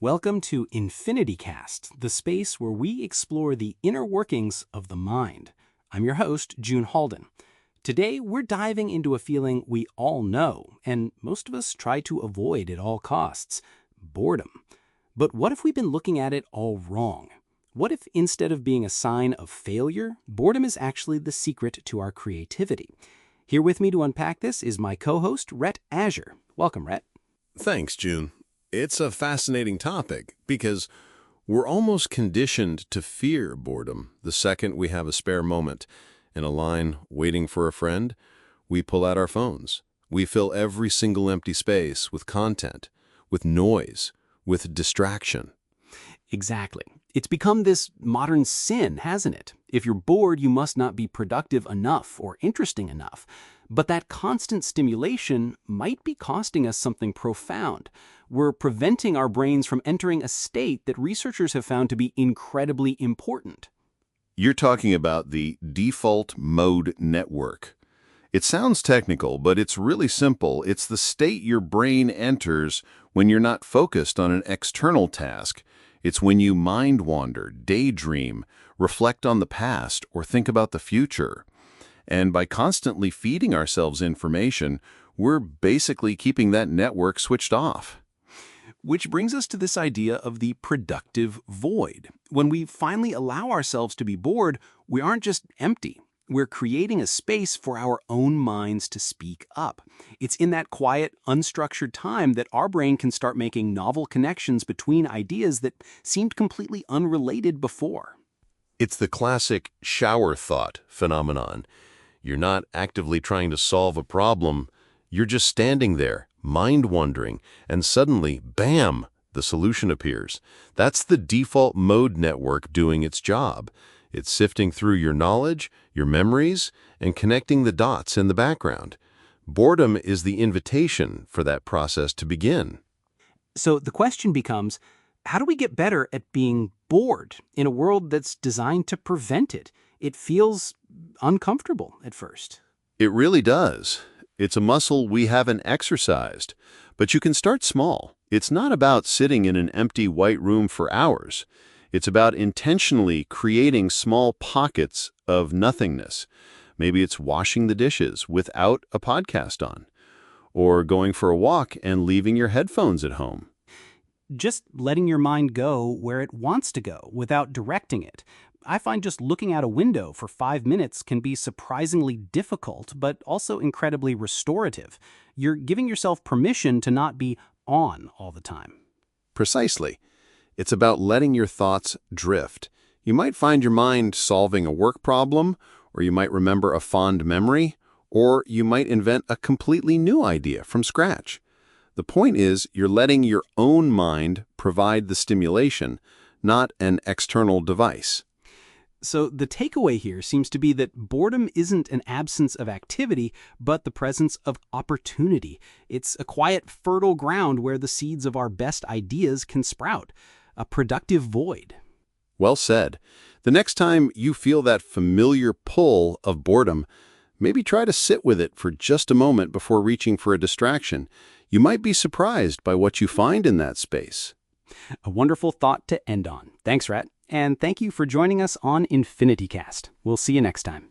Welcome to EnfinityCast, the space where we explore the inner workings of the mind. I'm your host, June Halden. Today, we're diving into a feeling we all know, and most of us try to avoid at all costs: boredom. But what if we've been looking at it all wrong? What if instead of being a sign of failure, boredom is actually the secret to our creativity? Here with me to unpack this is my co-host, Rhett Azure. Welcome, Rhett. Thanks, June. It's a fascinating topic because we're almost conditioned to fear boredom the second we have a spare moment. In a line waiting for a friend, we pull out our phones. We fill every single empty space with content, with noise, with distraction. Exactly. It's become this modern sin, hasn't it? If you're bored, you must not be productive enough or interesting enough. But that constant stimulation might be costing us something profound. We're preventing our brains from entering a state that researchers have found to be incredibly important. You're talking about the default mode network. It sounds technical, but it's really simple. It's the state your brain enters when you're not focused on an external task. It's when you mind wander, daydream, reflect on the past, or think about the future. And by constantly feeding ourselves information, we're basically keeping that network switched off. Which brings us to this idea of the productive void. When we finally allow ourselves to be bored, we aren't just empty. We're creating a space for our own minds to speak up. It's in that quiet, unstructured time that our brain can start making novel connections between ideas that seemed completely unrelated before. It's the classic shower thought phenomenon. You're not actively trying to solve a problem. You're just standing there, mind-wandering, and suddenly, bam, the solution appears. That's the default mode network doing its job. It's sifting through your knowledge, your memories, and connecting the dots in the background. Boredom is the invitation for that process to begin. So the question becomes, how do we get better at being bored in a world that's designed to prevent it? It feels uncomfortable at first. It really does. It's a muscle we haven't exercised. But you can start small. It's not about sitting in an empty white room for hours. It's about intentionally creating small pockets of nothingness. Maybe it's washing the dishes without a podcast on, or going for a walk and leaving your headphones at home. Just letting your mind go where it wants to go without directing it. I find just looking out a window for 5 minutes can be surprisingly difficult, but also incredibly restorative. You're giving yourself permission to not be on all the time. Precisely. It's about letting your thoughts drift. You might find your mind solving a work problem, or you might remember a fond memory, or you might invent a completely new idea from scratch. The point is, you're letting your own mind provide the stimulation, not an external device. So the takeaway here seems to be that boredom isn't an absence of activity, but the presence of opportunity. It's a quiet, fertile ground where the seeds of our best ideas can sprout. A productive void. Well said. The next time you feel that familiar pull of boredom, maybe try to sit with it for just a moment before reaching for a distraction. You might be surprised by what you find in that space. A wonderful thought to end on. Thanks, Rhett. And thank you for joining us on EnfinityCast. We'll see you next time.